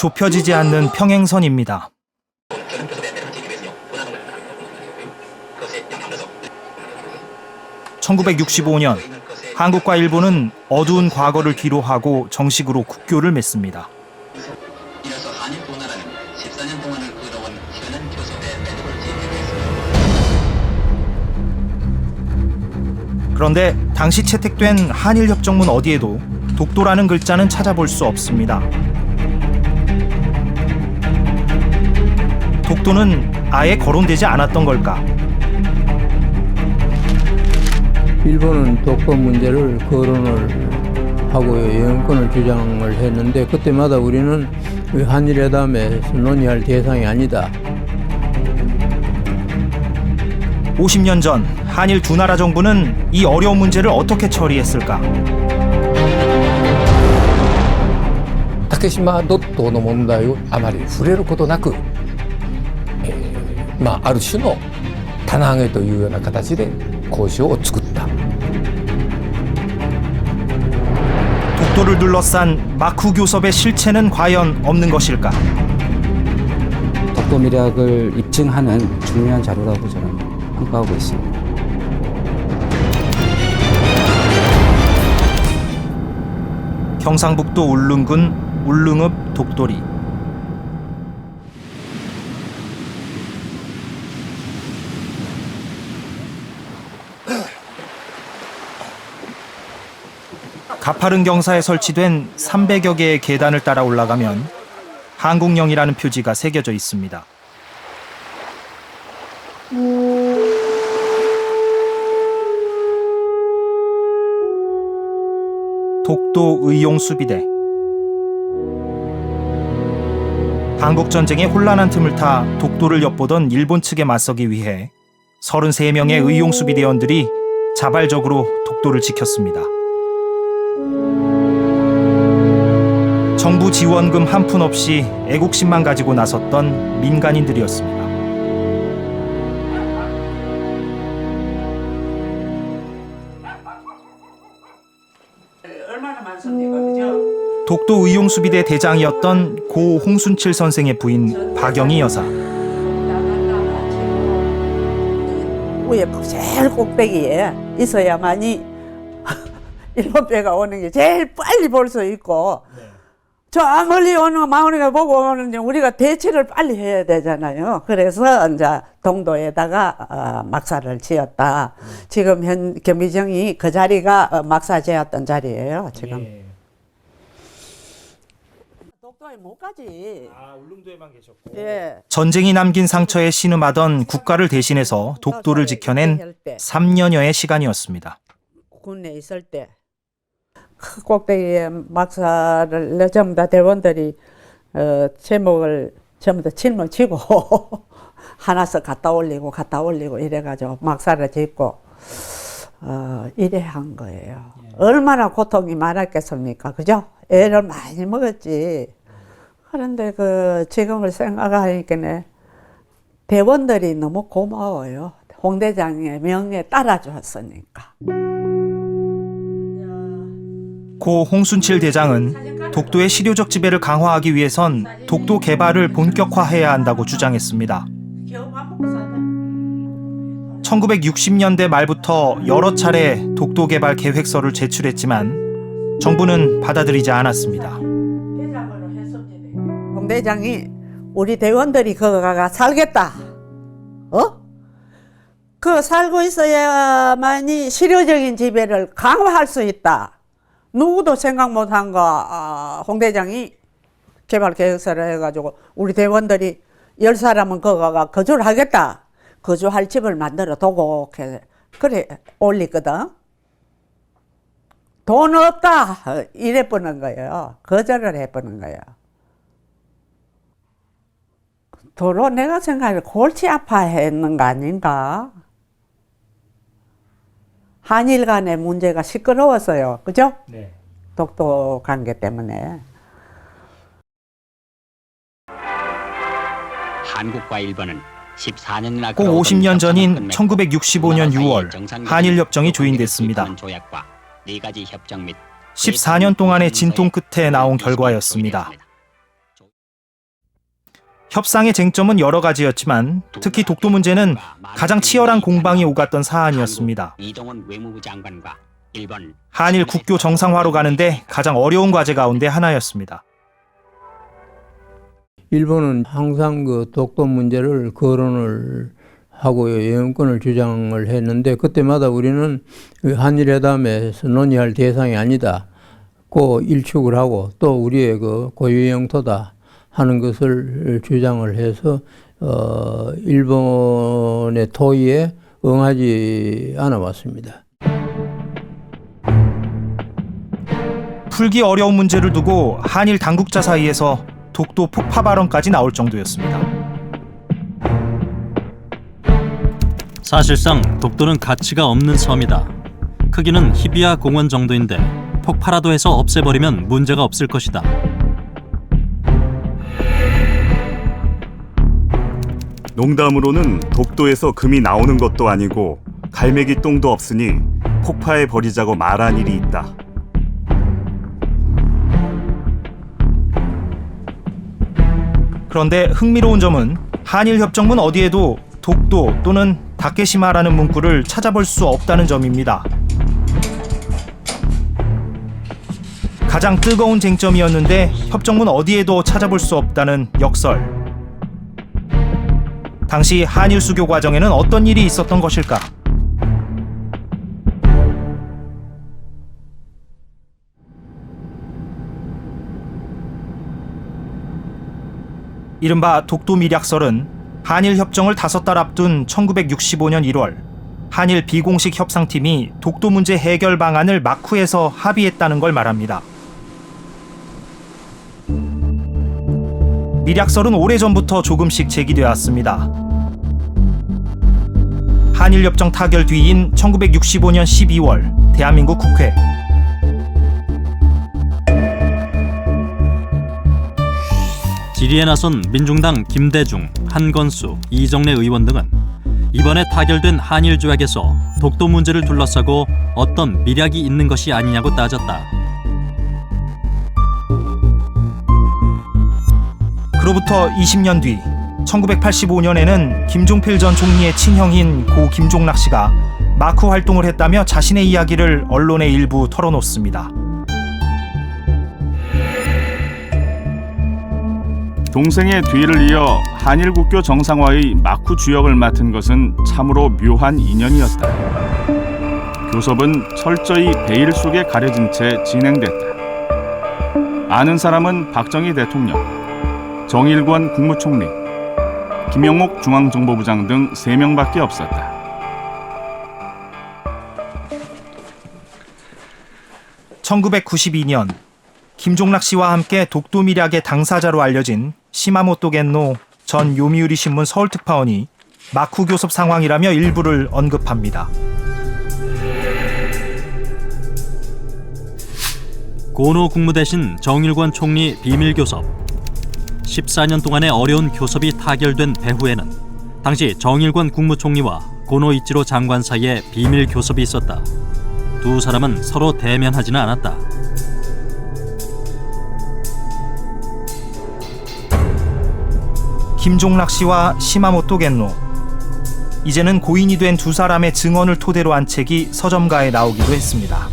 좁혀지지 않는 평행선입니다. (1965년) 한국과 일본은 어두운 과거를 뒤로하고 정식으로 국교를 맺습니다. 그런데 당시 채택된 한일협정문 어디에도 독도라는 글자는 찾아볼 수 없습니다. 독도는 아예 거론되지 않았던 걸까? 일본은 독도 문제를 거론을 하고 영권을 주장을 했는데 그때마다 우리는 한일회담에서 논의할 대상이 아니다. 50년 전 한일 두 나라 정부는 이 어려운 문제를 어떻게 처리했을까? 竹島ドットの問題をあまり触れることなく、ある種の棚上げというような形で交渉を作った。 독도를 둘러싼 마쿠 교섭의 실체는 과연 없는 것일까? 독도 미락을 입증하는 중요한 자료라고 저는 평가하고 있습니다. 경상북도 울릉군 울릉읍 독도리. 가파른 경사에 설치된 300여 개의 계단을 따라 올라가면 한국령이라는 표지가 새겨져 있습니다. 독도 의용수비대. 한국전쟁의 혼란한 틈을 타 독도를 엿보던 일본 측에 맞서기 위해 33명의 의용수비대원들이 자발적으로 독도를 지켰습니다. 정부 지원금 한 푼 없이 애국심만 가지고 나섰던 민간인들이었습니다. 독도 의용수비대 대장이었던 고 홍순칠 선생의 부인 박영희 여사. 위에 제일 꼭대기에 있어야만이 일본 배가 오는 게 제일 빨리 볼 수 있고, 저 멀리 오는 마을이가 보고 오는데 우리가 대치를 빨리 해야 되잖아요. 그래서 이제 동도에다가 막사를 지었다. 지금 현 경비정이 그 자리가 막사 지었던 자리예요. 지금. 독도에 못 가지. 울릉도에만 계셨고. 예. 전쟁이 남긴 상처에 신음하던 국가를 대신해서 독도를 지켜낸 3년여의 시간이었습니다. 군에 있을 때. 그 꼭대기에 막사를 전부 다 대원들이 제목을 전부 다 짊어지고 하나씩 갖다 올리고 이래가지고 막사를 짓고 이래 한 거예요. 얼마나 고통이 많았겠습니까, 그죠? 애를 많이 먹었지. 그런데 그 지금을 생각하니까 대원들이 너무 고마워요. 홍 대장의 명에 따라주었으니까. 고 홍순칠 대장은 독도의 실효적 지배를 강화하기 위해선 독도 개발을 본격화해야 한다고 주장했습니다. 1960년대 말부터 여러 차례 독도 개발 계획서를 제출했지만 정부는 받아들이지 않았습니다. 홍 대장이 우리 대원들이 거기 가가 살겠다. 그 살고 있어야만이 실효적인 지배를 강화할 수 있다. 누구도 생각 못한 거 홍 대장이 개발 계획서를 해가지고 우리 대원들이 10사람은 거기가 거주를 하겠다. 거주할 집을 만들어 두고 그래 올리거든. 돈 없다 이래 보는 거예요. 거절을 해보는 거예요. 도로 내가 생각해 골치 아파했는 거 아닌가. 한일 간의 문제가 시끄러웠어요. 그죠? 네. 독도 관계 때문에. 한국과 일본은 14년이나 꼭 50년 전인 1965년 6월 한일협정이 조인됐습니다. 14년 동안의 진통 끝에 나온 결과였습니다. 협상의 쟁점은 여러 가지였지만 특히 독도 문제는 가장 치열한 공방이 오갔던 사안이었습니다. 이동원 외무부 장관과 일본 한일 국교 정상화로 가는데 가장 어려운 과제 가운데 하나였습니다. 일본은 항상 그 독도 문제를 거론을 하고요, 영권을 주장을 했는데 그때마다 우리는 한일회담에서 논의할 대상이 아니다. 고 일축을 하고 또 우리의 그 고유 영토다 하는 것을 주장을 해서 일본의 토의에 응하지 않아 왔습니다. 풀기 어려운 문제를 두고 한일 당국자 사이에서 독도 폭파 발언까지 나올 정도였습니다. 사실상 독도는 가치가 없는 섬이다. 크기는 히비아 공원 정도인데 폭파라도 해서 없애버리면 문제가 없을 것이다. 농담으로는 독도에서 금이 나오는 것도 아니고 갈매기 똥도 없으니 폭파해 버리자고 말한 일이 있다. 그런데 흥미로운 점은 한일협정문 어디에도 독도 또는 다케시마라는 문구를 찾아볼 수 없다는 점입니다. 가장 뜨거운 쟁점이었는데 협정문 어디에도 찾아볼 수 없다는 역설. 당시 한일 수교 과정에는 어떤 일이 있었던 것일까? 이른바 독도 밀약설은 한일 협정을 5달 앞둔 1965년 1월 한일 비공식 협상팀이 독도 문제 해결 방안을 마쿠에서 합의했다는 걸 말합니다. 밀약설은 오래전부터 조금씩 제기되어 왔습니다. 한일협정 타결 뒤인 1965년 12월 대한민국 국회. 질의에 나선 민중당 김대중, 한건수, 이정래 의원 등은 이번에 타결된 한일 조약에서 독도 문제를 둘러싸고 어떤 밀약이 있는 것이 아니냐고 따졌다. 그로부터 20년 뒤 1985년에는 김종필 전 총리의 친형인 고 김종락 씨가 마쿠 활동을 했다며 자신의 이야기를 언론에 일부 털어놓습니다. 동생의 뒤를 이어 한일 국교 정상화의 마쿠 주역을 맡은 것은 참으로 묘한 인연이었다. 교섭은 철저히 베일 속에 가려진 채 진행됐다. 아는 사람은 박정희 대통령, 정일권 국무총리, 김영옥 중앙정보부장 등 3명밖에 없었다. (1992년) 김종락 씨와 함께 독도 밀약의 당사자로 알려진 시마모토 겐노 전 요미우리 신문 서울특파원이 마쿠 교섭 상황이라며 일부를 언급합니다. 고노 국무대신 정일권 총리 비밀 교섭. 14년 동안의 어려운 교섭이 타결된 배후에는 당시 정일권 국무총리와 고노 이치로 장관 사이에 비밀 교섭이 있었다. 두 사람은 서로 대면하지는 않았다. 김종락 씨와 시마모토 겐노. 이제는 고인이 된 두 사람의 증언을 토대로 한 책이 서점가에 나오기도 했습니다.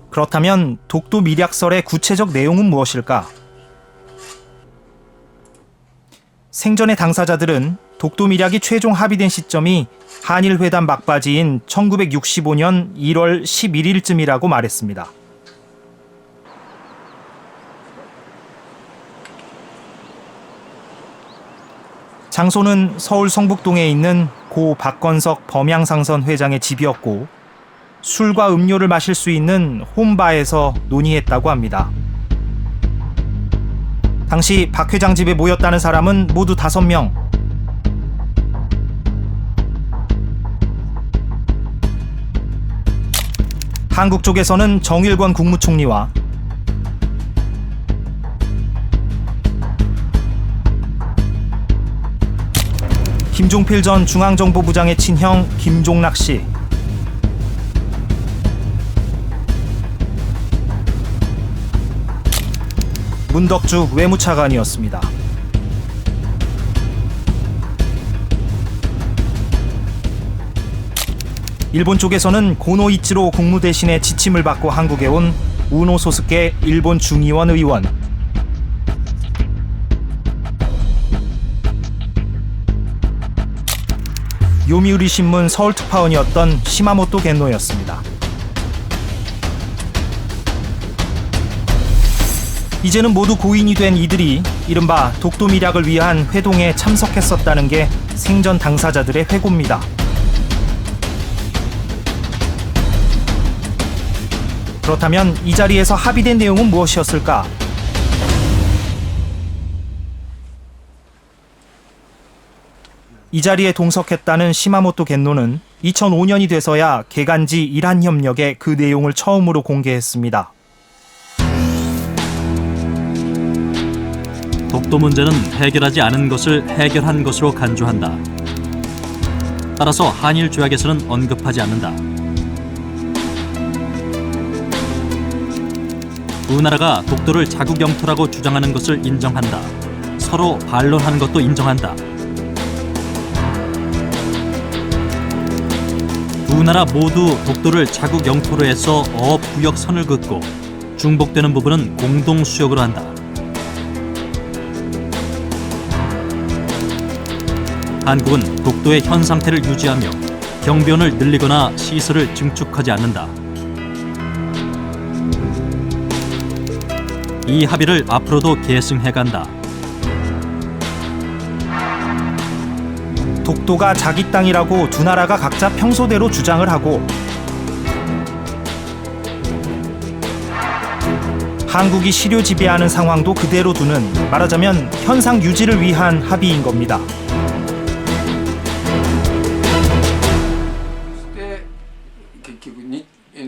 그렇다면 독도 밀약설의 구체적 내용은 무엇일까? 생전의 당사자들은 독도 밀약이 최종 합의된 시점이 한일 회담 막바지인 1965년 1월 11일쯤이라고 말했습니다. 장소는 서울 성북동에 있는 고 박건석 범양상선 회장의 집이었고 술과 음료를 마실 수 있는 홈바에서 논의했다고 합니다. 당시 박 회장 집에 모였다는 사람은 모두 5명. 한국 쪽에서는 정일권 국무총리와 김종필 전 중앙정보부장의 친형 김종락 씨, 문덕주 외무차관이었습니다. 일본 쪽에서는 고노 이치로 국무대신의 지침을 받고 한국에 온 우노 소스케 일본 중의원 의원, 요미우리 신문 서울 특파원이었던 시마모토 겐노였습니다. 이제는 모두 고인이 된 이들이 이른바 독도 밀약을 위한 회동에 참석했었다는 게 생전 당사자들의 회고입니다. 그렇다면 이 자리에서 합의된 내용은 무엇이었을까? 이 자리에 동석했다는 시마모토 겐노는 2005년이 돼서야 개간지 일한협력에 그 내용을 처음으로 공개했습니다. 독도 문제는 해결하지 않은 것을 해결한 것으로 간주한다. 따라서 한일 조약에서는 언급하지 않는다. 두 나라가 독도를 자국 영토라고 주장하는 것을 인정한다. 서로 반론하는 것도 인정한다. 두 나라 모두 독도를 자국 영토로 해서 어업 구역 선을 긋고 중복되는 부분은 공동 수역으로 한다. 한국은 독도의 현 상태를 유지하며 경비원을 늘리거나 시설을 증축하지 않는다. 이 합의를 앞으로도 계승해간다. 독도가 자기 땅이라고 두 나라가 각자 평소대로 주장을 하고 한국이 실효 지배하는 상황도 그대로 두는 말하자면 현상 유지를 위한 합의인 겁니다.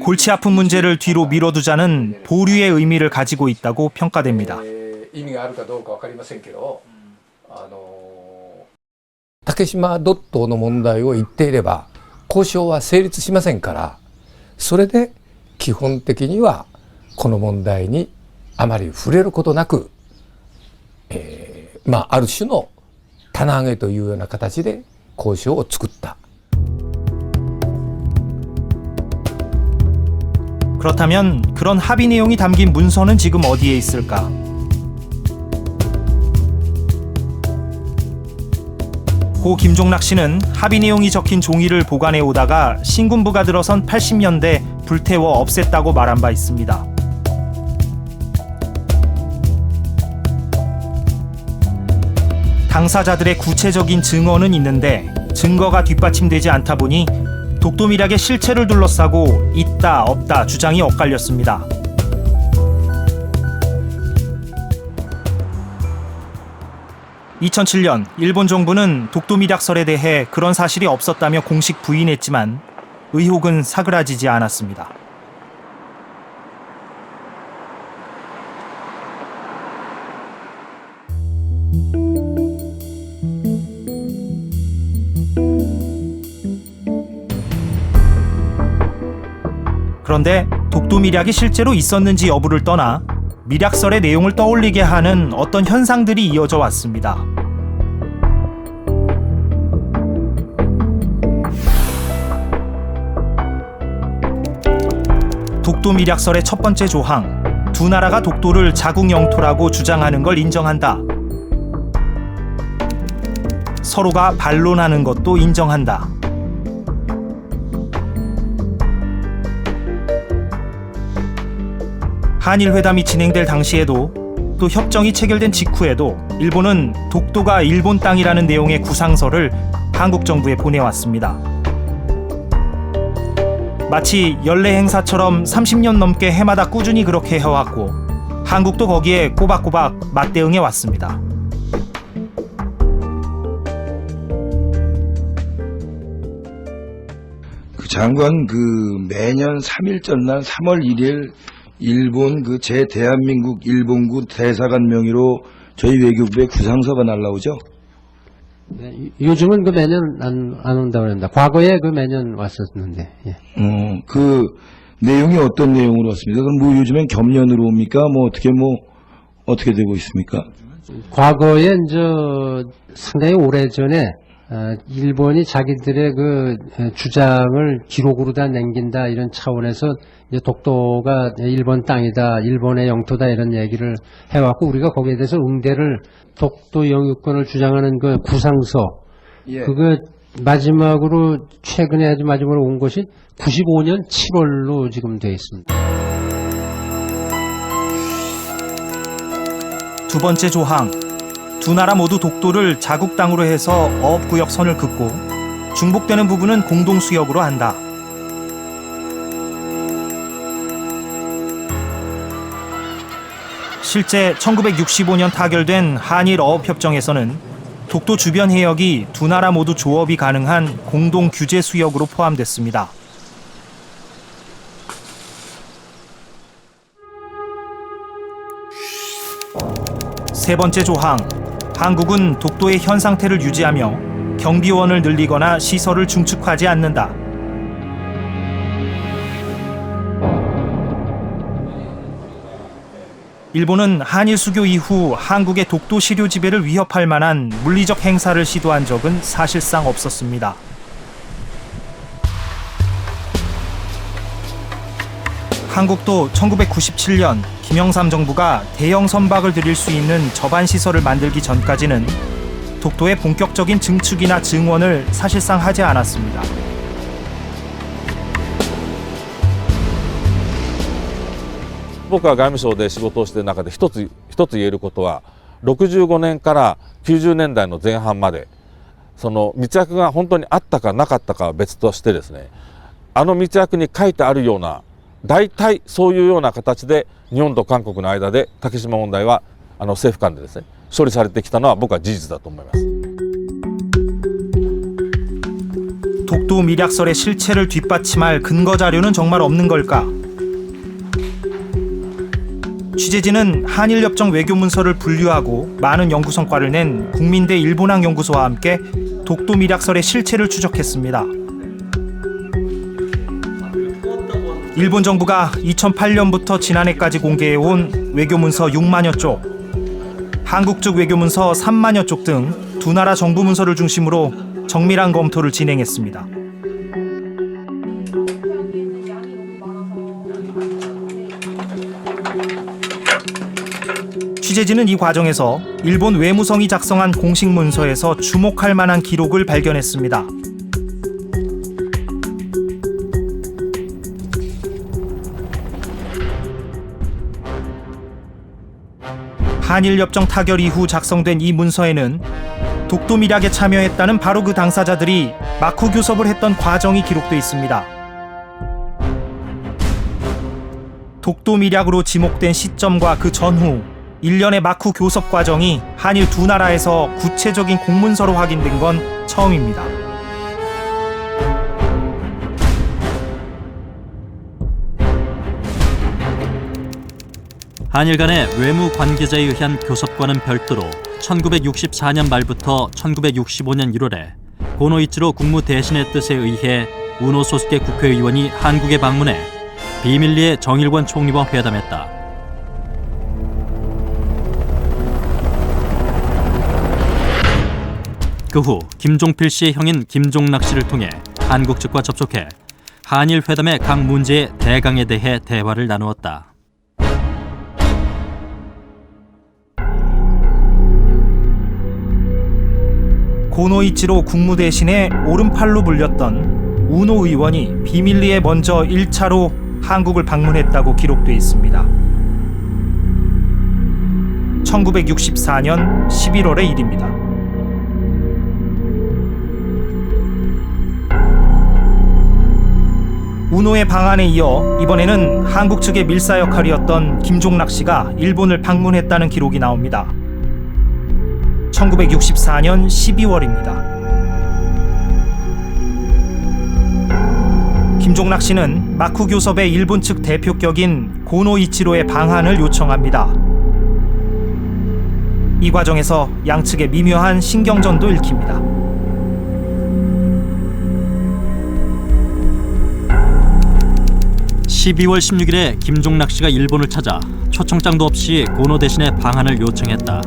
골치 아픈 문제를 뒤로 미뤄두자는 보류의 의미를 가지고 있다고 평가됩니다. 竹島ドットの問題を言っていれば交渉は成立しませんから、それで基本的にはこの問題にあまり触れることなく、ある種の棚上げというような形で交渉を作った。 그렇다면 그런 합의 내용이 담긴 문서는 지금 어디에 있을까? 고 김종락 씨는 합의 내용이 적힌 종이를 보관해 오다가 신군부가 들어선 80년대 불태워 없앴다고 말한 바 있습니다. 당사자들의 구체적인 증언은 있는데 증거가 뒷받침되지 않다 보니 독도 밀약의 실체를 둘러싸고 있다 없다 주장이 엇갈렸습니다. (2007년) 일본 정부는 독도 밀약설에 대해 그런 사실이 없었다며 공식 부인했지만 의혹은 사그라지지 않았습니다. 그런데 독도 밀약이 실제로 있었는지 여부를 떠나 밀약설의 내용을 떠올리게 하는 어떤 현상들이 이어져 왔습니다. 독도 밀약설의 첫 번째 조항, 두 나라가 독도를 자국 영토라고 주장하는 걸 인정한다. 서로가 반론하는 것도 인정한다. 한일 회담이 진행될 당시에도 또 협정이 체결된 직후에도 일본은 독도가 일본 땅이라는 내용의 구상서를 한국 정부에 보내왔습니다. 마치 연례 행사처럼 30년 넘게 해마다 꾸준히 그렇게 해왔고 한국도 거기에 꼬박꼬박 맞대응해 왔습니다. 그 장관 매년 3일 전날 3월 1일 일본 제 대한민국 일본군 대사관 명의로 저희 외교부에 구상서가 날라오죠. 네, 요즘은 매년 안 온다고 합니다. 과거에 매년 왔었는데. 예. 그 내용이 어떤 내용으로 왔습니까? 그럼 요즘엔 겸연으로 옵니까? 어떻게 어떻게 되고 있습니까? 과거에 이제 상당히 오래전에 일본이 자기들의 그 주장을 기록으로 다 남긴다 이런 차원에서 이제 독도가 일본 땅이다, 일본의 영토다 이런 얘기를 해왔고 우리가 거기에 대해서 응대를 독도 영유권을 주장하는 그 구상서 그거 마지막으로 최근에 아주 마지막으로 온 것이 95년 7월로 지금 되어 있습니다. 두 번째 조항, 두 나라 모두 독도를 자국 땅으로 해서 어업구역 선을 긋고 중복되는 부분은 공동수역으로 한다. 실제 1965년 타결된 한일 어업협정에서는 독도 주변 해역이 두 나라 모두 조업이 가능한 공동 규제 수역으로 포함됐습니다. 세 번째 조항, 한국은 독도의 현 상태를 유지하며 경비원을 늘리거나 시설을 중축하지 않는다. 일본은 한일 수교 이후 한국의 독도 시료 지배를 위협할 만한 물리적 행사를 시도한 적은 사실상 없었습니다. 한국도 1997년 김영삼 정부가 대형 선박을 들일 수 있는 저반 시설을 만들기 전까지는 독도의 본격적인 증축이나 증원을 사실상 하지 않았습니다.僕が外務省で仕事をしている中で一つ言えることは65年から90年代の前半までその密約が本当にあったかなかったかは別としてですね、あの密約に書いてあるような大体そういうような形で日本と韓国の間で竹島問題は政府間でですね処理されてきたのは僕は事実だと思います。 독도 밀약설의 실체를 뒷받침할 근거 자료는 정말 없는 걸까? 취재진은 한일협정 외교문서를 분류하고 많은 연구 성과를 낸 국민대 일본학 연구소와 함께 독도 밀약설의 실체를 추적했습니다. 일본 정부가 2008년부터 지난해까지 공개해온 외교문서 6만여 쪽, 한국 측 외교문서 3만여 쪽 등 두 나라 정부 문서를 중심으로 정밀한 검토를 진행했습니다. 취재진은 이 과정에서 일본 외무성이 작성한 공식 문서에서 주목할 만한 기록을 발견했습니다. 한일협정 타결 이후 작성된 이 문서에는 독도 밀약에 참여했다는 바로 그 당사자들이 마쿠 교섭을 했던 과정이 기록돼 있습니다. 독도 밀약으로 지목된 시점과 그 전후 1년의 마쿠 교섭 과정이 한일 두 나라에서 구체적인 공문서로 확인된 건 처음입니다. 한일 간의 외무 관계자에 의한 교섭과는 별도로 1964년 말부터 1965년 1월에 고노이치로 국무대신의 뜻에 의해 우노 소속의 국회의원이 한국에 방문해 비밀리에 정일관 총리와 회담했다. 그 후 김종필 씨의 형인 김종락 씨를 통해 한국 측과 접촉해 한일 회담의 각 문제의 대강에 대해 대화를 나누었다. 고노이치로 국무대신의 오른팔로 불렸던 우노 의원이 비밀리에 먼저 1차로 한국을 방문했다고 기록돼 있습니다. 1964년 11월의 일입니다. 우노의 방안에 이어 이번에는 한국 측의 밀사 역할이었던 김종락 씨가 일본을 방문했다는 기록이 나옵니다. 1964년 12월입니다. 김종락 씨는 마쿠 교섭의 일본 측 대표격인 고노이치로의 방한을 요청합니다. 이 과정에서 양측의 미묘한 신경전도 읽힙니다. 12월 16일에 김종락 씨가 일본을 찾아 초청장도 없이 고노 대신의 방한을 요청했다.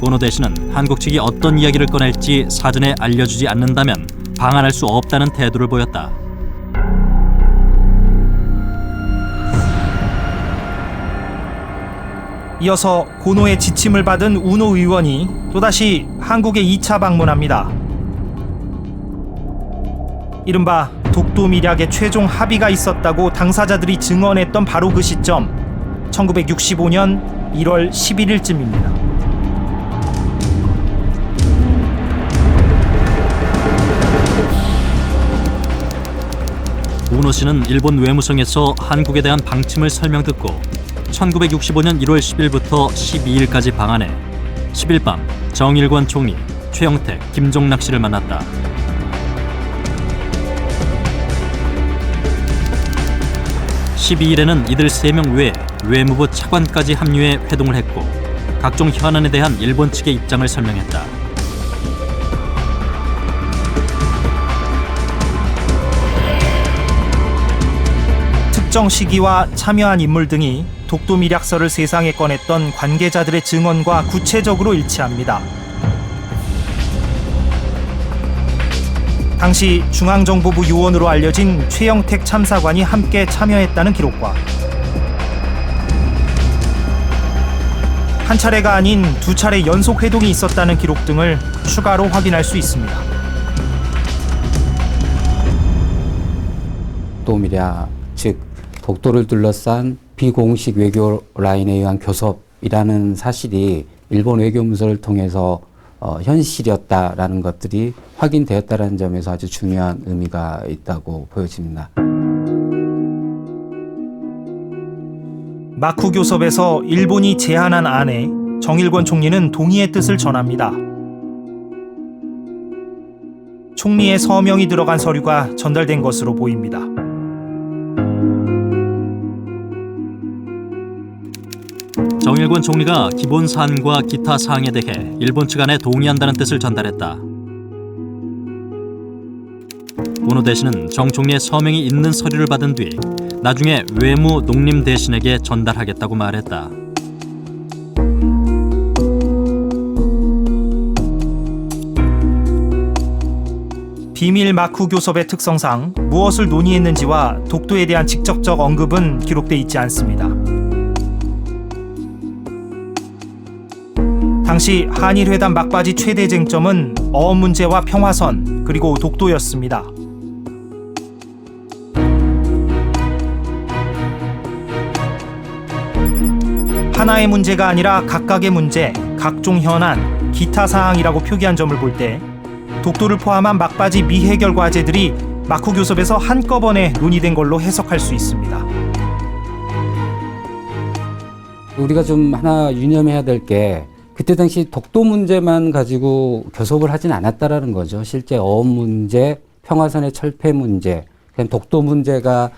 고노 대신은 한국 측이 어떤 이야기를 꺼낼지 사전에 알려주지 않는다면 방한할 수 없다는 태도를 보였다. 이어서 고노의 지침을 받은 우노 의원이 또다시 한국에 2차 방문합니다. 이른바 독도 밀약에 최종 합의가 있었다고 당사자들이 증언했던 바로 그 시점, 1965년 1월 11일쯤입니다. 우노 씨는 일본 외무성에서 한국에 대한 방침을 설명 듣고 1965년 1월 10일부터 12일까지 방한해 10일 밤 정일관 총리, 최영택, 김종락 씨를 만났다. (12일에는) 이들 3명 외에 외무부 차관까지 합류해 회동을 했고 각종 현안에 대한 일본 측의 입장을 설명했다. 특정 시기와 참여한 인물 등이 독도 밀약설을 세상에 꺼냈던 관계자들의 증언과 구체적으로 일치합니다. 당시 중앙정보부 요원으로 알려진 최영택 참사관이 함께 참여했다는 기록과 한 차례가 아닌 2차례 연속 회동이 있었다는 기록 등을 추가로 확인할 수 있습니다. 독도 밀약, 즉 독도를 둘러싼 비공식 외교 라인에 의한 교섭이라는 사실이 일본 외교문서를 통해서 현실이었다라는 것들이 확인되었다는 점에서 아주 중요한 의미가 있다고 보여집니다. 마쿠 교섭에서 일본이 제안한 안에 정일권 총리는 동의의 뜻을 전합니다. 총리의 서명이 들어간 서류가 전달된 것으로 보입니다. 정일권 총리가 기본 사안과 기타 사항에 대해 일본 측 안에 동의한다는 뜻을 전달했다. 고노 대신은 정 총리의 서명이 있는 서류를 받은 뒤 나중에 외무 농림 대신에게 전달하겠다고 말했다. 비밀 마쿠 교섭의 특성상 무엇을 논의했는지와 독도에 대한 직접적 언급은 기록돼 있지 않습니다. 당시 한일회담 막바지 최대 쟁점은 어업 문제와 평화선 그리고 독도였습니다. 하나의 문제가 아니라 각각의 문제, 각종 현안, 기타 사항이라고 표기한 점을 볼 때 독도를 포함한 막바지 미해결 과제들이 마쿠 교섭에서 한꺼번에 논의된 걸로 해석할 수 있습니다. 우리가 좀 하나 유념해야 될 게 그때 당시 독도 문제만 가지고 교섭을 하진 않았다라는 거죠. 실제 어업 문제, 평화선의 철폐 문제, 독도 문제가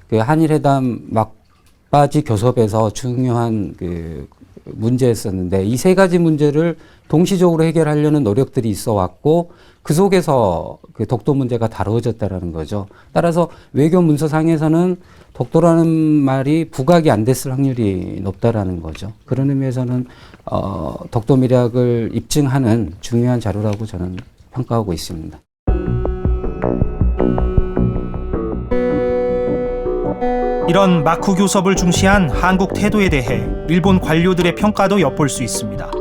그 한일회담 막바지 교섭에서 중요한 그 문제였었는데 이 세 가지 문제를 동시적으로 해결하려는 노력들이 있어 왔고 그 속에서 그 독도 문제가 다루어졌다라는 거죠. 따라서 외교 문서상에서는 독도라는 말이 부각이 안 됐을 확률이 높다라는 거죠. 그런 의미에서는 독도 밀약을 입증하는 중요한 자료라고 저는 평가하고 있습니다. 이런 마쿠 교섭을 중시한 한국 태도에 대해 일본 관료들의 평가도 엿볼 수 있습니다.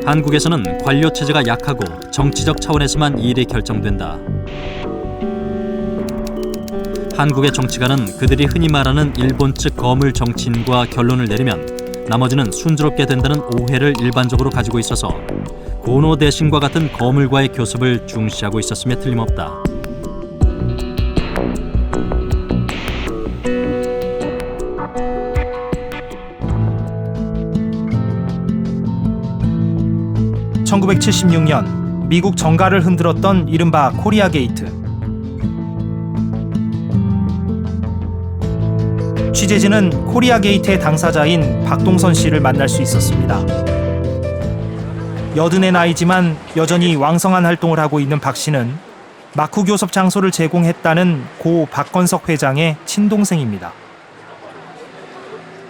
한국에서는 관료 체제가 약하고 정치적 차원에서만 일이 결정된다. 한국의 정치가는 그들이 흔히 말하는 일본 측 거물 정치인과 결론을 내리면 나머지는 순조롭게 된다는 오해를 일반적으로 가지고 있어서 고노 대신과 같은 거물과의 교섭을 중시하고 있었음에 틀림없다. (1976년) 미국 정가를 흔들었던 이른바 코리아 게이트. 취재진은 코리아 게이트의 당사자인 박동선 씨를 만날 수 있었습니다. 여든의 나이지만 여전히 왕성한 활동을 하고 있는 박 씨는 마쿠 교섭 장소를 제공했다는 고 박건석 회장의 친동생입니다.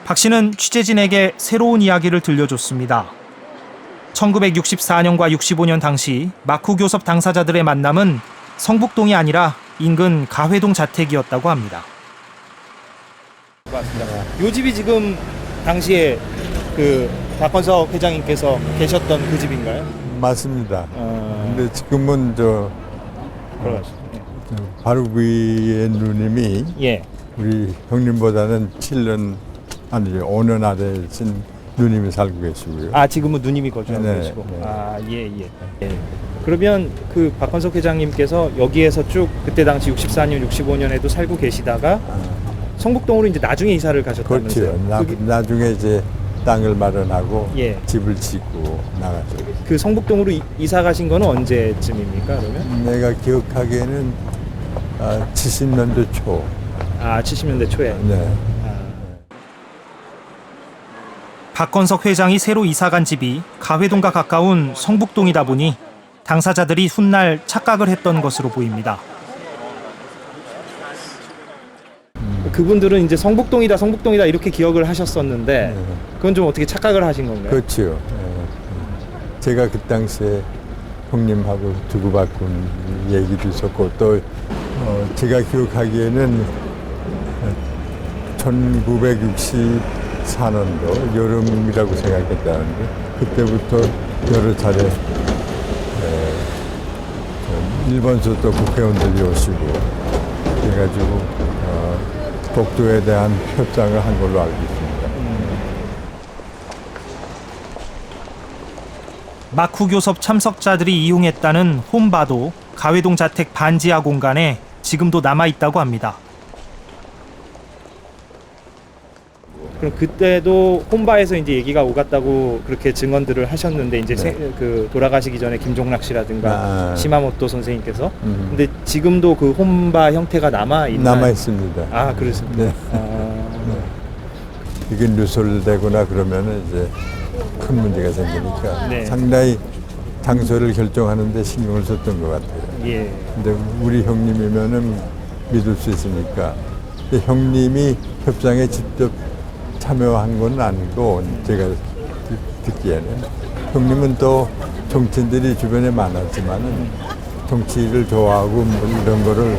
박 씨는 취재진에게 새로운 이야기를 들려줬습니다. 1964년과 65년 당시 마쿠 교섭 당사자들의 만남은 성북동이 아니라 인근 가회동 자택이었다고 합니다. 요 집이 지금 당시에 그 박건석 회장님께서 계셨던 그 집인가요? 맞습니다. 근데 지금은 바로 위에 누님이 예. 우리 형님보다는 7년 아니죠 5년 아래신 누님이 살고 계시고요. 아 지금은 누님이 거주하고 네, 계시고. 네. 아 예. 그러면 그 박건석 회장님께서 여기에서 쭉 그때 당시 64년, 65년에도 살고 계시다가 성북동으로 이제 나중에 이사를 가셨다면서요? 그렇죠. 나중에 이제 땅을 마련하고 예. 집을 짓고 나갔죠. 그 성북동으로 이사 가신 거는 언제쯤입니까? 그러면? 내가 기억하기에는 70년대 초. 아 70년대 초에. 네. 박건석 회장이 새로 이사간 집이 가회동과 가까운 성북동이다 보니 당사자들이 훗날 착각을 했던 것으로 보입니다. 그분들은 이제 성북동이다 이렇게 기억을 하셨었는데 그건 좀 어떻게 착각을 하신 건가요? 그렇죠. 제가 그 당시에 형님하고 주고받은 얘기도 있었고 또 제가 기억하기에는 1964년도 여름이라고 생각했다는데 그때부터 여러 차례 일본서도 국회의원들이 오시고 그래가지고 독도에 대한 협상을 한 걸로 알고 있습니다. 마쿠 교섭 참석자들이 이용했다는 홈바도 가회동 자택 반지하 공간에 지금도 남아있다고 합니다. 그럼 그때도 홈바에서 이제 얘기가 오갔다고 그렇게 증언들을 하셨는데 이제 그 돌아가시기 전에 김종락 씨라든가 시마모토 선생님께서 근데 지금도 그 홈바 형태가 남아 있습니다. 아 그렇습니다. 네. 이게 누설되거나 그러면은 이제 큰 문제가 생기니까 상당히 장소를 결정하는데 신경을 썼던 것 같아요. 예. 근데 우리 형님이면은 믿을 수 있으니까 근데 형님이 협상에 직접 참여한 건 아니고 제가 듣기에는 형님은 또 정치인들이 주변에 많았지만은 정치를 좋아하고 뭐 이런 거를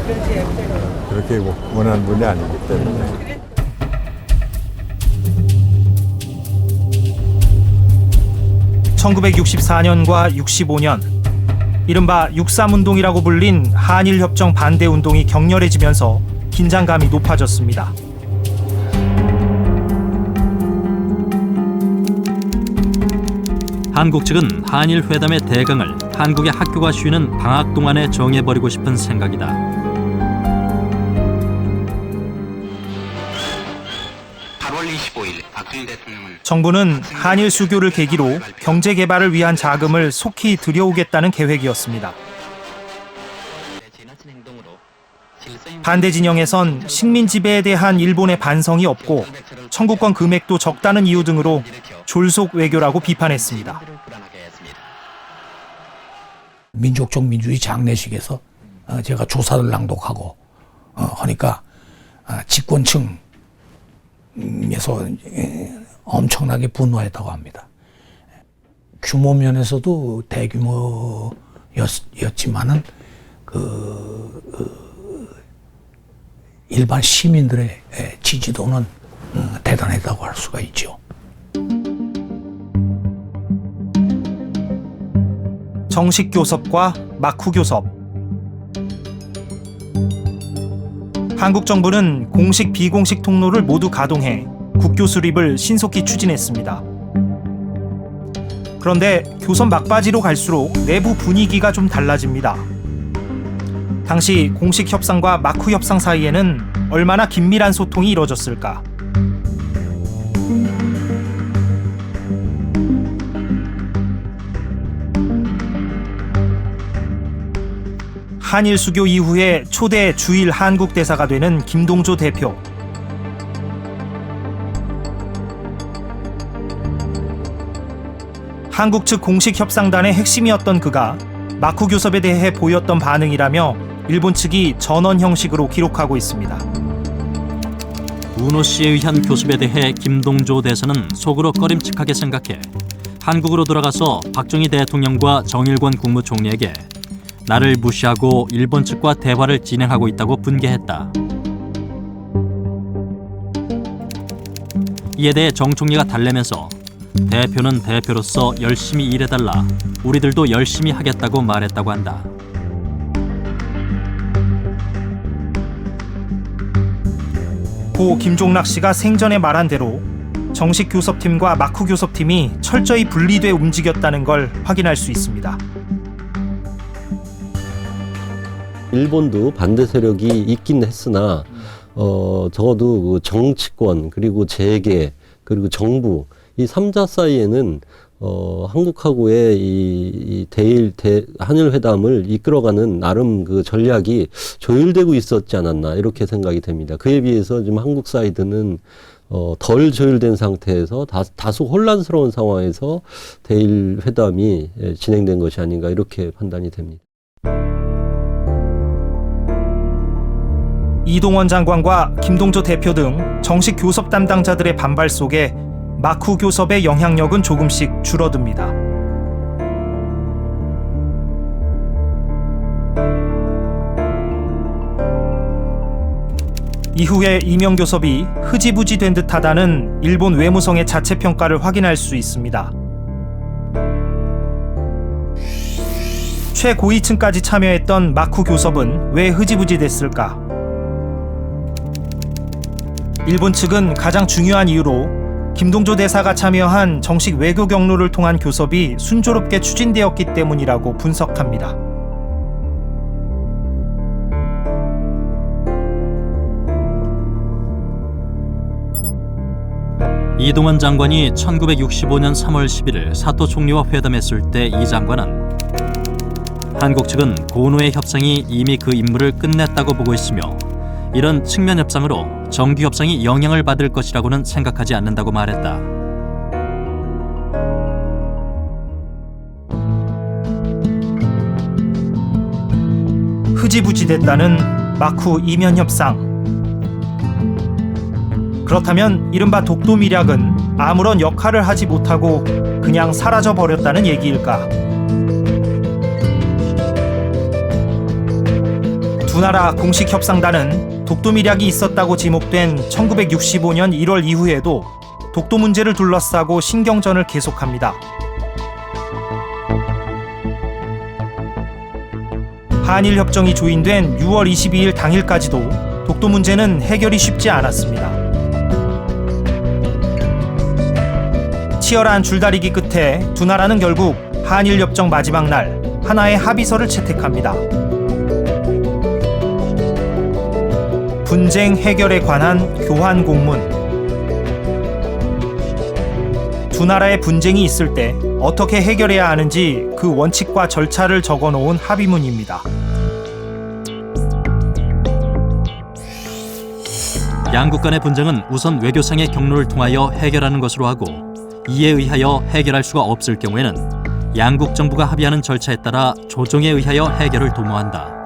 그렇게 원하는 분이 아니기 때문에. (1964년과 65년) 이른바 63운동이라고 불린 한일협정 반대운동이 격렬해지면서 긴장감이 높아졌습니다. 한국 측은 한일 회담의 대강을 한국의 학교가 쉬는 방학 동안에 정해버리고 싶은 생각이다. 정부는 한일 수교를 계기로 경제 개발을 위한 자금을 속히 들여오겠다는 계획이었습니다. 반대 진영에선 식민 지배에 대한 일본의 반성이 없고 청구권 금액도 적다는 이유 등으로 졸속 외교라고 비판했습니다. 민족적 민주주의 장례식에서 제가 조사를 낭독하고 하니까 집권층에서 엄청나게 분노했다고 합니다. 규모 면에서도 대규모였지만은 일반 시민들의 지지도는 대단했다고 할 수가 있죠. 정식 교섭과 마쿠 교섭. 한국 정부는 공식 비공식 통로를 모두 가동해 국교 수립을 신속히 추진했습니다. 그런데 교섭 막바지로 갈수록 내부 분위기가 좀 달라집니다. 당시 공식 협상과 마쿠 협상 사이에는 얼마나 긴밀한 소통이 이뤄졌을까? 한일 수교 이후에 초대 주일 한국 대사가 되는 김동조 대표. 한국 측 공식 협상단의 핵심이었던 그가 마쿠 교섭에 대해 보였던 반응이라며 일본 측이 전원 형식으로 기록하고 있습니다. 우노 씨에 의한 교섭에 대해 김동조 대사는 속으로 꺼림칙하게 생각해 한국으로 돌아가서 박정희 대통령과 정일권 국무총리에게 나를 무시하고 일본 측과 대화를 진행하고 있다고 분개했다. 이에 대해 정 총리가 달래면서 대표는 대표로서 열심히 일해달라, 우리들도 열심히 하겠다고 말했다고 한다. 고 김종락 씨가 생전에 말한 대로 정식 교섭팀과 마쿠 교섭팀이 철저히 분리돼 움직였다는 걸 확인할 수 있습니다. 일본도 반대 세력이 있긴 했으나 적어도 그 정치권 그리고 재계 그리고 정부 이 3자 사이에는 한국하고의 이 한일 회담을 이끌어가는 나름 그 전략이 조율되고 있었지 않았나 이렇게 생각이 됩니다. 그에 비해서 지금 한국 사이드는 덜 조율된 상태에서 다소 혼란스러운 상황에서 대일 회담이 진행된 것이 아닌가 이렇게 판단이 됩니다. 이동원 장관과 김동조 대표 등 정식 교섭 담당자들의 반발 속에 마쿠 교섭의 영향력은 조금씩 줄어듭니다. 이후에 이명 교섭이 흐지부지 된 듯하다는 일본 외무성의 자체 평가를 확인할 수 있습니다. 최고위층까지 참여했던 마쿠 교섭은 왜 흐지부지 됐을까? 일본 측은 가장 중요한 이유로 김동조 대사가 참여한 정식 외교 경로를 통한 교섭이 순조롭게 추진되었기 때문이라고 분석합니다. 이동원 장관이 1965년 3월 11일 사토 총리와 회담했을 때 이 장관은 한국 측은 고노의 협상이 이미 그 임무를 끝냈다고 보고 있으며 이런 측면 협상으로 정규 협상이 영향을 받을 것이라고는 생각하지 않는다고 말했다. 흐지부지 됐다는 마쿠 이면 협상. 그렇다면 이른바 독도 밀약은 아무런 역할을 하지 못하고 그냥 사라져 버렸다는 얘기일까? 두 나라 공식 협상단은 독도 밀약이 있었다고 지목된 1965년 1월 이후에도 독도 문제를 둘러싸고 신경전을 계속합니다. 한일 협정이 조인된 6월 22일 당일까지도 독도 문제는 해결이 쉽지 않았습니다. 치열한 줄다리기 끝에 두 나라는 결국 한일 협정 마지막 날 하나의 합의서를 채택합니다. 분쟁 해결에 관한 교환 공문. 두 나라의 분쟁이 있을 때 어떻게 해결해야 하는지 그 원칙과 절차를 적어놓은 합의문입니다. 양국 간의 분쟁은 우선 외교상의 경로를 통하여 해결하는 것으로 하고 이에 의하여 해결할 수가 없을 경우에는 양국 정부가 합의하는 절차에 따라 조정에 의하여 해결을 도모한다.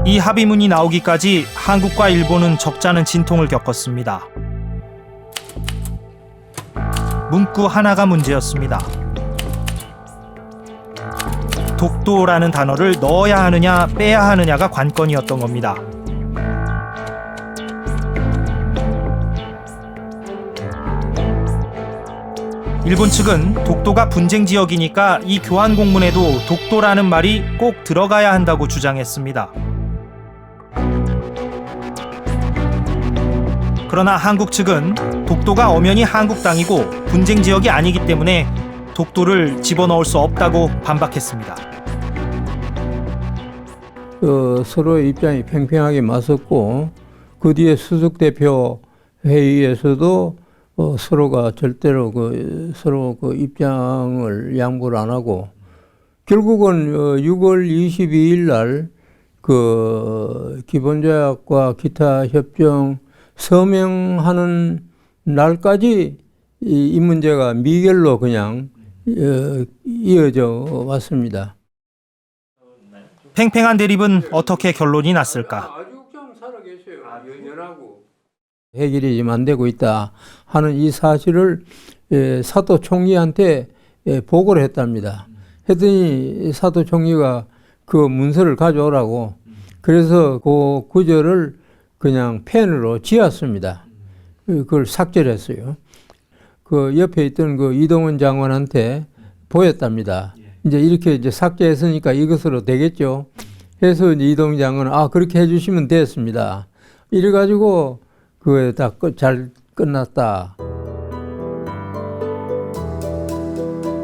이 합의문이 나오기까지 한국과 일본은 적잖은 진통을 겪었습니다. 문구 하나가 문제였습니다. 독도라는 단어를 넣어야 하느냐 빼야 하느냐가 관건이었던 겁니다. 일본 측은 독도가 분쟁 지역이니까 이 교환 공문에도 독도라는 말이 꼭 들어가야 한다고 주장했습니다. 그러나 한국 측은 독도가 엄연히 한국 땅이고 분쟁 지역이 아니기 때문에 독도를 집어넣을 수 없다고 반박했습니다. 서로의 입장이 팽팽하게 맞섰고 그 뒤에 수석 대표 회의에서도 서로가 절대로 서로 입장을 양보를 안 하고 결국은 6월 22일 날 기본조약과 기타 협정 서명하는 날까지 이 문제가 미결로 그냥 이어져 왔습니다. 팽팽한 대립은 어떻게 결론이 났을까? 해결이 지금 안 되고 있다 하는 이 사실을 사도 총리한테 보고를 했답니다. 했더니 사도 총리가 그 문서를 가져오라고, 그래서 그 구절을 그냥 펜으로 지었습니다. 그걸 삭제를 했어요. 그 옆에 있던 그 이동원 장관한테 보였답니다. 이제 이렇게 이제 삭제했으니까 이것으로 되겠죠. 해서 이제 이동원 장관은 그렇게 해주시면 됐습니다. 이래가지고 그게 다 잘 끝났다.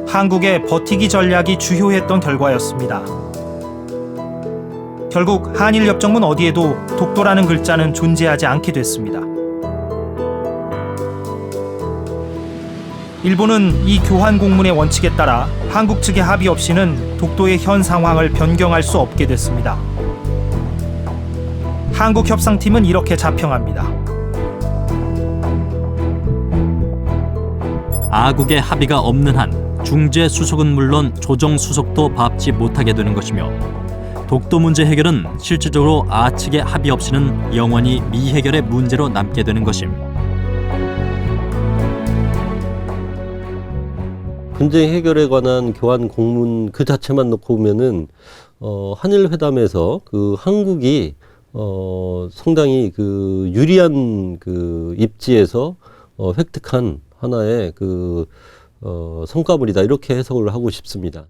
한국의 버티기 전략이 주효했던 결과였습니다. 결국 한일협정문 어디에도 독도라는 글자는 존재하지 않게 됐습니다. 일본은 이 교환 공문의 원칙에 따라 한국 측의 합의 없이는 독도의 현 상황을 변경할 수 없게 됐습니다. 한국 협상팀은 이렇게 자평합니다. 아국의 합의가 없는 한 중재 수속은 물론 조정 수속도 밟지 못하게 되는 것이며, 독도 문제 해결은 실질적으로 아측의 합의 없이는 영원히 미해결의 문제로 남게 되는 것임. 분쟁 해결에 관한 교환 공문 그 자체만 놓고 보면은 한일 회담에서 그 한국이 상당히 그 유리한 그 입지에서 획득한 하나의 그 성과물이다, 이렇게 해석을 하고 싶습니다.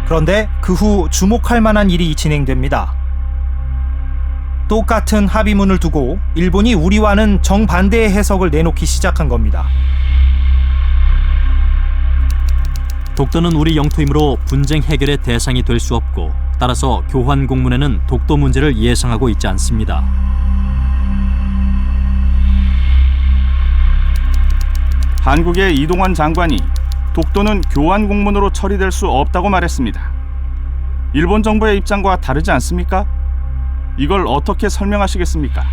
그런데 그 후 주목할 만한 일이 진행됩니다. 똑같은 합의문을 두고 일본이 우리와는 정반대의 해석을 내놓기 시작한 겁니다. 독도는 우리 영토이므로 분쟁 해결의 대상이 될 수 없고, 따라서 교환 공문에는 독도 문제를 예상하고 있지 않습니다. 한국의 이동환 장관이 독도는 교환 공문으로 처리될 수 없다고 말했습니다. 일본 정부의 입장과 다르지 않습니까? 이걸 어떻게 설명하시겠습니까?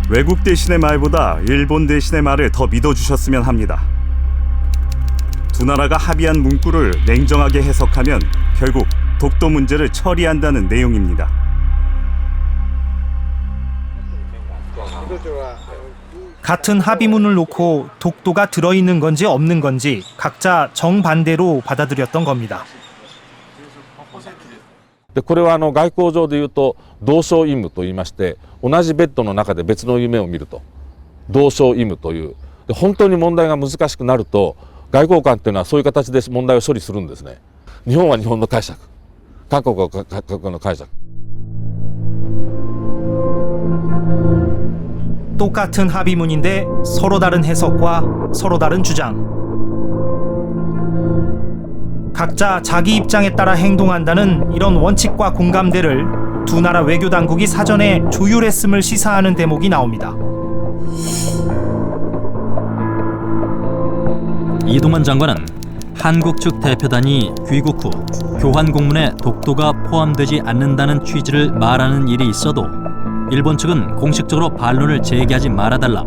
외국 대신의 말보다 일본 대신의 말을 더 믿어주셨으면 합니다. 두 나라가 합의한 문구를 냉정하게 해석하면 결국 독도 문제를 처리한다는 내용입니다. 같은 합의문을 놓고 독도가 들어있는 건지 없는 건지 각자 정반대로 받아들였던 겁니다. でこれは外交上でいうと同床異夢といいまして、同じベッドの中で別の夢を見ると、同床異夢という。で本当に問題が難しくなると外交官っていうのはそういう形で問題を処理するんですね。日本は日本の解釈、韓国は韓国の解釈。 똑같은 합의문인데 서로 다른 해석과 서로 다른 주장. 각자 자기 입장에 따라 행동한다는 이런 원칙과 공감대를 두 나라 외교 당국이 사전에 조율했음을 시사하는 대목이 나옵니다. 이동환 장관은 한국 측 대표단이 귀국 후 교환 공문에 독도가 포함되지 않는다는 취지를 말하는 일이 있어도 일본 측은 공식적으로 반론을 제기하지 말아달라.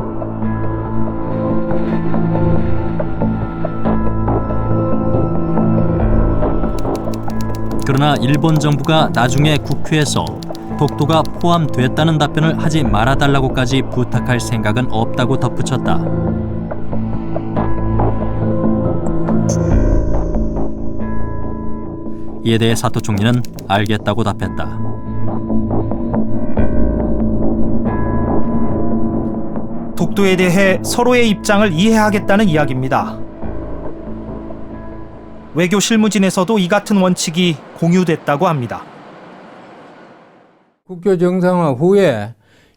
그러나 일본 정부가 나중에 국회에서 독도가 포함됐다는 답변을 하지 말아달라고까지 부탁할 생각은 없다고 덧붙였다. 이에 대해 사토 총리는 알겠다고 답했다. 독도에 대해 서로의 입장을 이해하겠다는 이야기입니다. 외교 실무진에서도 이 같은 원칙이 공유됐다고 합니다. 국교 정상화 후에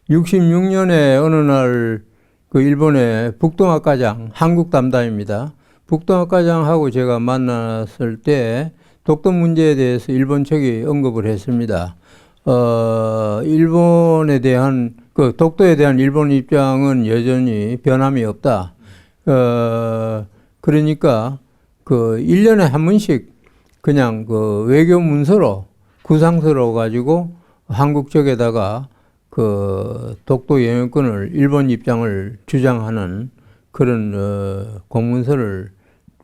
66년에 어느 날 그 일본의 북동학과장, 한국 담당입니다. 북동학과장하고 제가 만났을 때 독도 문제에 대해서 일본 측이 언급을 했습니다. 일본에 대한 그 독도에 대한 일본 입장은 여전히 변함이 없다. 그러니까 그 1년에 한 번씩 그냥 그 외교 문서로 구상서로 가지고 한국 쪽에다가 그 독도 영유권을 일본 입장을 주장하는 그런 공문서를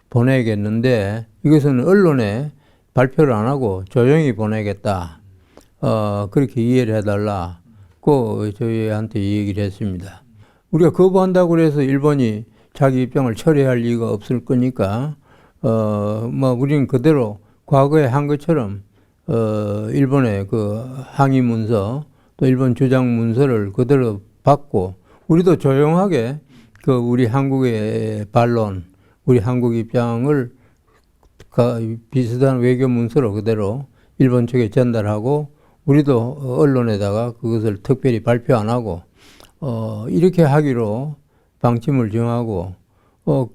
보내겠는데 이것은 언론에 발표를 안 하고 조용히 보내겠다. 그렇게 이해를 해달라고 저희한테 얘기를 했습니다. 우리가 거부한다고 해서 일본이 자기 입장을 철회할 리가 없을 거니까 우리는 그대로 과거에 한 것처럼 일본의 그 항의 문서 또 일본 주장 문서를 그대로 받고 우리도 조용하게 그 우리 한국의 반론, 우리 한국 입장을 비슷한 외교 문서로 그대로 일본 측에 전달하고 우리도 언론에다가 그것을 특별히 발표 안 하고 이렇게 하기로 방침을 정하고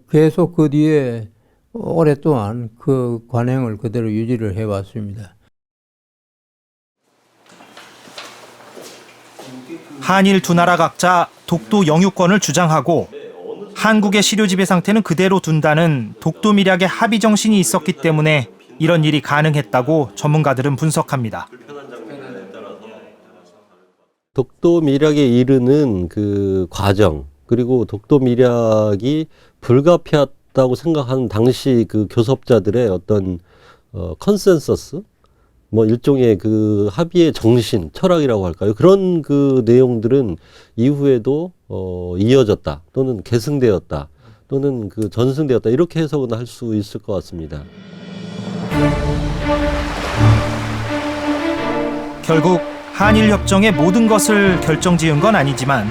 계속 그 뒤에 오랫동안 그 관행을 그대로 유지를 해왔습니다. 한일 두 나라 각자 독도 영유권을 주장하고 한국의 실효 지배 상태는 그대로 둔다는 독도 밀약의 합의 정신이 있었기 때문에 이런 일이 가능했다고 전문가들은 분석합니다. 독도 밀약에 이르는 그 과정, 그리고 독도 밀약이 불가피하다고 생각하는 당시 그 교섭자들의 어떤 컨센서스, 일종의 그 합의의 정신, 철학이라고 할까요? 그런 그 내용들은 이후에도 이어졌다, 또는 계승되었다, 또는 그 전승되었다, 이렇게 해석은 할 수 있을 것 같습니다. 결국 한일협정의 모든 것을 결정지은 건 아니지만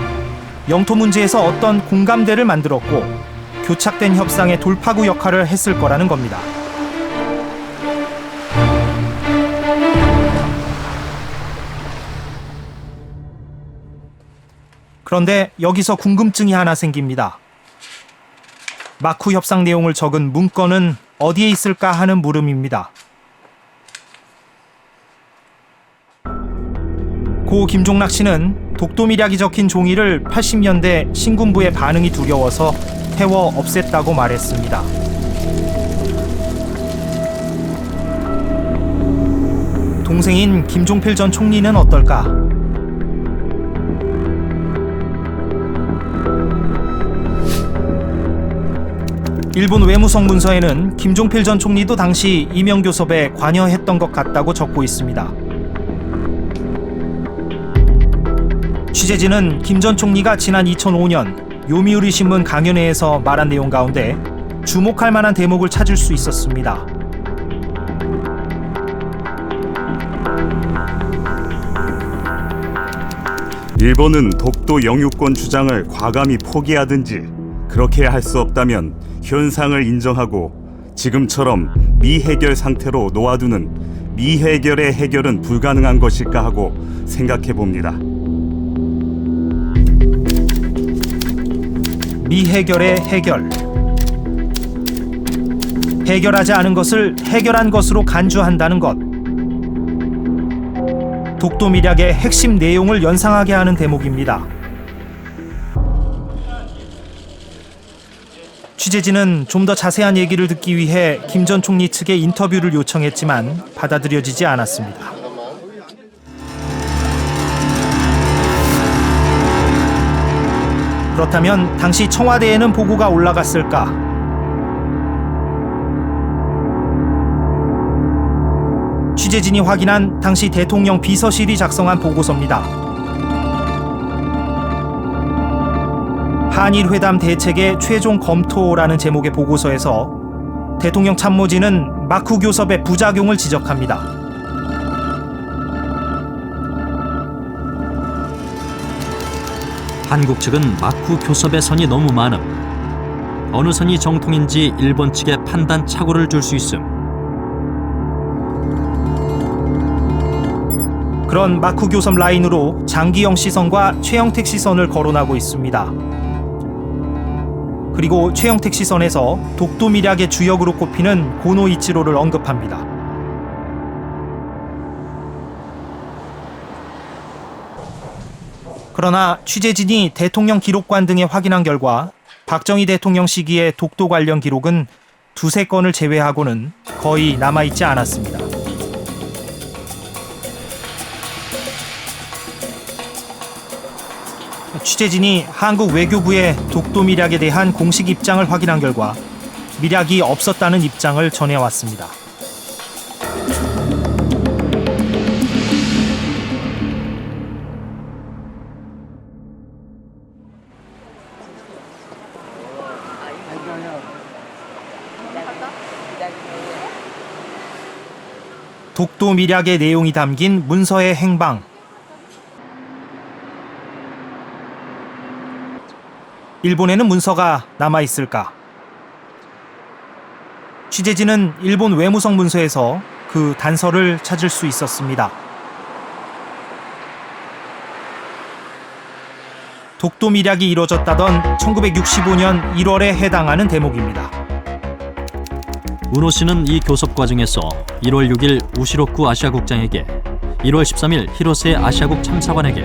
영토 문제에서 어떤 공감대를 만들었고 교착된 협상의 돌파구 역할을 했을 거라는 겁니다. 그런데 여기서 궁금증이 하나 생깁니다. 마쿠 협상 내용을 적은 문건은 어디에 있을까 하는 물음입니다. 고 김종락 씨는 독도 밀약이 적힌 종이를 80년대 신군부의 반응이 두려워서 태워 없앴다고 말했습니다. 동생인 김종필 전 총리는 어떨까? 일본 외무성 문서에는 김종필 전 총리도 당시 이명교섭에 관여했던 것 같다고 적고 있습니다. 취재진은 김 전 총리가 지난 2005년 요미우리 신문 강연회에서 말한 내용 가운데 주목할 만한 대목을 찾을 수 있었습니다. 일본은 독도 영유권 주장을 과감히 포기하든지 그렇게 할 수 없다면 현상을 인정하고 지금처럼 미해결 상태로 놓아두는 미해결의 해결은 불가능한 것일까 하고 생각해 봅니다. 미해결의 해결. 해결하지 않은 것을 해결한 것으로 간주한다는 것. 독도 밀약의 핵심 내용을 연상하게 하는 대목입니다. 취재진은 좀 더 자세한 얘기를 듣기 위해 김 전 총리 측에 인터뷰를 요청했지만 받아들여지지 않았습니다. 그렇다면 당시 청와대에는 보고가 올라갔을까? 취재진이 확인한 당시 대통령 비서실이 작성한 보고서입니다. 한일회담 대책의 최종 검토라는 제목의 보고서에서 대통령 참모진은 마쿠 교섭의 부작용을 지적합니다. 한국 측은 마쿠 교섭의 선이 너무 많음, 어느 선이 정통인지 일본 측에 판단 착오를 줄 수 있음. 그런 마쿠 교섭 라인으로 장기영 시선과 최영택 시선을 거론하고 있습니다. 그리고 최영택 시선에서 독도 밀약의 주역으로 꼽히는 고노 이치로를 언급합니다. 그러나 취재진이 대통령 기록관 등에 확인한 결과 박정희 대통령 시기의 독도 관련 기록은 두세 건을 제외하고는 거의 남아있지 않았습니다. 취재진이 한국 외교부의 독도 밀약에 대한 공식 입장을 확인한 결과 밀약이 없었다는 입장을 전해왔습니다. 독도 밀약의 내용이 담긴 문서의 행방. 일본에는 문서가 남아있을까? 취재진은 일본 외무성 문서에서 그 단서를 찾을 수 있었습니다. 독도 밀약이 이뤄졌다던 1965년 1월에 해당하는 대목입니다. 우노 씨는 이 교섭 과정에서 1월 6일 우시로쿠 아시아국장에게, 1월 13일 히로세 아시아국 참사관에게,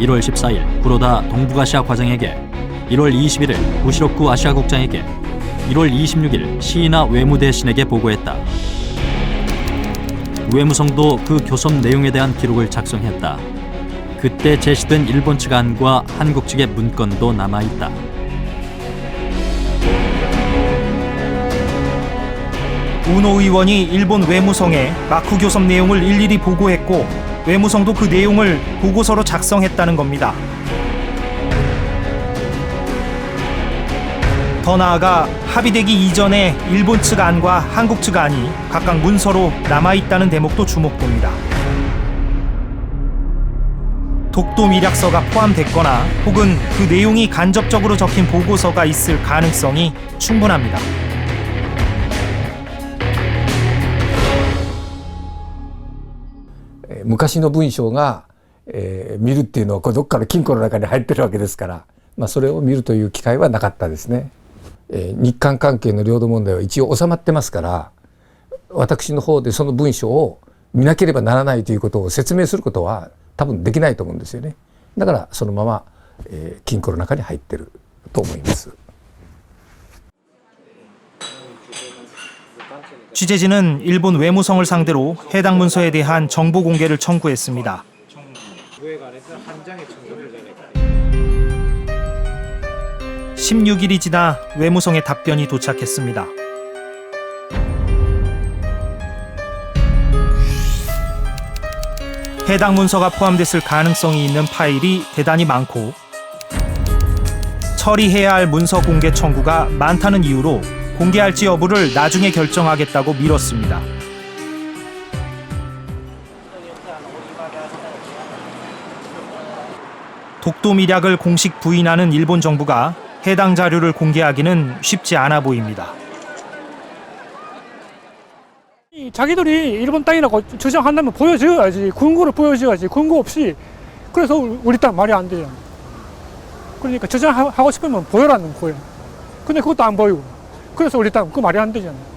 1월 14일 구로다 동북아시아 과장에게, 1월 21일 우시로쿠 아시아국장에게, 1월 26일 시이나 외무대신에게 보고했다. 외무성도 그 교섭 내용에 대한 기록을 작성했다. 그때 제시된 일본 측 안과 한국 측의 문건도 남아있다. 우노 의원이 일본 외무성에 마쿠 교섭 내용을 일일이 보고했고 외무성도 그 내용을 보고서로 작성했다는 겁니다. 더 나아가 합의되기 이전에 일본 측 안과 한국 측 안이 각각 문서로 남아있다는 대목도 주목됩니다. 독도 밀약서가 포함됐거나 혹은 그 내용이 간접적으로 적힌 보고서가 있을 가능성이 충분합니다.昔の文章が、見るっていうのはどっかの金庫の中に入ってるわけですから、それを見るという機会はなかったですね。日韓関係の領土問題は一応収まってますから、私の方でその文章を見なければならないということを説明することは多分できないと思うんですよね。だからそのまま、金庫の中に入ってると思います。 취재진은 일본 외무성을 상대로 해당 문서에 대한 정보 공개를 청구했습니다. 16일이 지나 외무성의 답변이 도착했습니다. 해당 문서가 포함됐을 가능성이 있는 파일이 대단히 많고 처리해야 할 문서 공개 청구가 많다는 이유로 공개할지 여부를 나중에 결정하겠다고 미뤘습니다. 독도 밀약을 공식 부인하는 일본 정부가 해당 자료를 공개하기는 쉽지 않아 보입니다. 자기들이 일본 땅이라고 주장한다면 보여줘야지. 근거를 보여줘야지. 근거 없이. 그래서 우리 땅 말이 안 돼요. 그러니까 주장하고 싶으면 보여라는 거예요. 근데 그것도 안 보이고. 그래서 우리 땅 그 말이 안 되잖아요.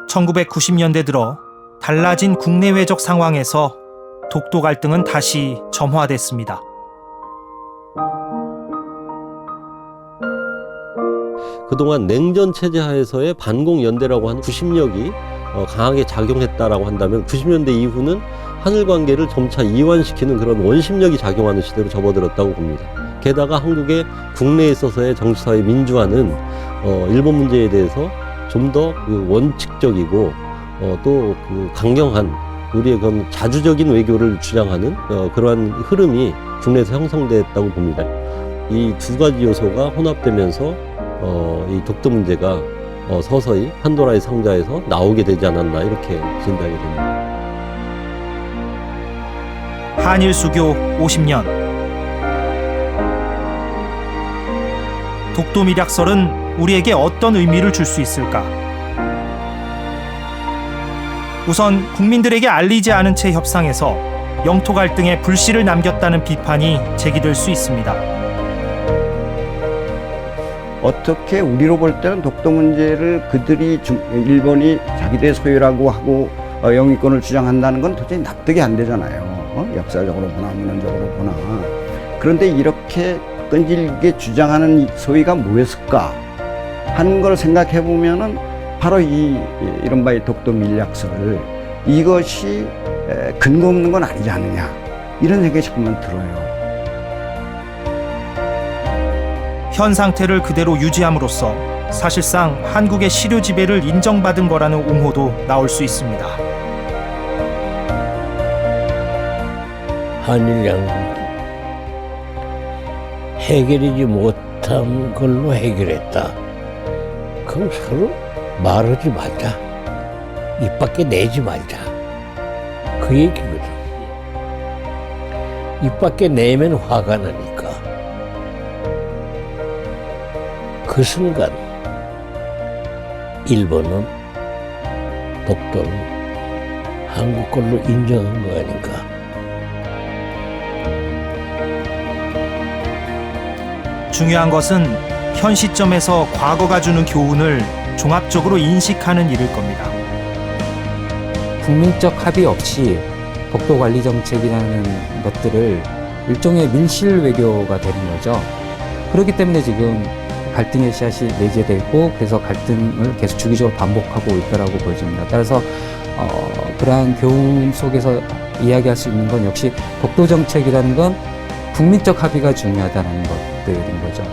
(1990년대) 들어 달라진 국내외적 상황에서 독도 갈등은 다시 점화됐습니다. 그동안 냉전 체제 하에서의 반공연대라고 하는 구심력이 강하게 작용했다라고 한다면 90년대 이후는 한일 관계를 점차 이완시키는 그런 원심력이 작용하는 시대로 접어들었다고 봅니다. 게다가 한국의 국내에 있어서의 정치사회 민주화는 일본 문제에 대해서 좀 더 그 원칙적이고 또 그 강경한 우리의 그런 자주적인 외교를 주장하는 그러한 흐름이 국내에서 형성됐다고 봅니다. 이 두 가지 요소가 혼합되면서 이 독도 문제가 서서히 판도라의 상자에서 나오게 되지 않았나 이렇게 진단이 됩니다. 한일 수교 50년. 독도 밀약설은 우리에게 어떤 의미를 줄 수 있을까? 우선 국민들에게 알리지 않은 채 협상에서 영토 갈등에 불씨를 남겼다는 비판이 제기될 수 있습니다. 어떻게 우리로 볼 때는 독도 문제를 그들이 일본이 자기들의 소유라고 하고 영유권을 주장한다는 건 도저히 납득이 안 되잖아요. 역사적으로 보나 문헌적으로 보나. 그런데 이렇게 끈질기게 주장하는 소위가 뭐였을까 하는 걸 생각해 보면은 바로 이른바 이 독도 밀약설 이것이 근거 없는 건 아니지 않느냐 이런 생각이 자꾸만 들어요. 현 상태를 그대로 유지함으로써 사실상 한국의 시료 지배를 인정받은 거라는 옹호도 나올 수 있습니다. 한일 양국 해결이지 못한 걸로 해결했다. 그럼 서로 말하지 말자. 입 밖에 내지 말자. 그 얘기거든. 입 밖에 내면 화가 나니까. 그 순간 일본은 독도는 한국 걸로 인정한 거 아닌가. 중요한 것은 현 시점에서 과거가 주는 교훈을 종합적으로 인식하는 일일 겁니다. 국민적 합의 없이 독도 관리 정책이라는 것들을 일종의 밀실 외교가 되는 거죠. 그렇기 때문에 지금 갈등의 씨앗이 내재되고 그래서 갈등을 계속 주기적으로 반복하고 있다라고 보여집니다. 따라서 그러한 교훈 속에서 이야기할 수 있는 건 역시 독도 정책이라는 건 국민적 합의가 중요하다는 것들인 거죠.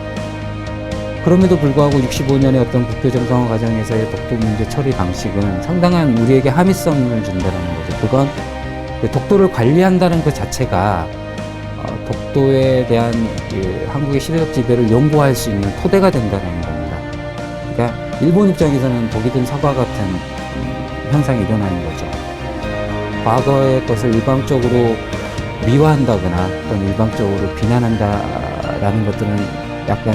그럼에도 불구하고 65년의 어떤 국교 정상화 과정에서의 독도 문제 처리 방식은 상당한 우리에게 함의성을 준다는 거죠. 그건 독도를 관리한다는 그 자체가 독도에 대한 한국의 시대적 지배를 연구할 수 있는 토대가 된다는 겁니다. 그러니까 일본 입장에서는 독이 든 사과 같은 현상이 일어나는 거죠. 과거의 것을 일방적으로 미화한다거나 또는 일방적으로 비난한다라는 것들은 약간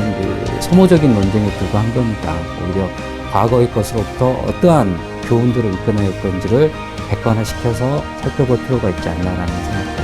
소모적인 논쟁에 불과한 겁니다. 오히려 과거의 것으로부터 어떠한 교훈들을 이끌어낼 건지를 객관화시켜서 살펴볼 필요가 있지 않나라는 생각입니다.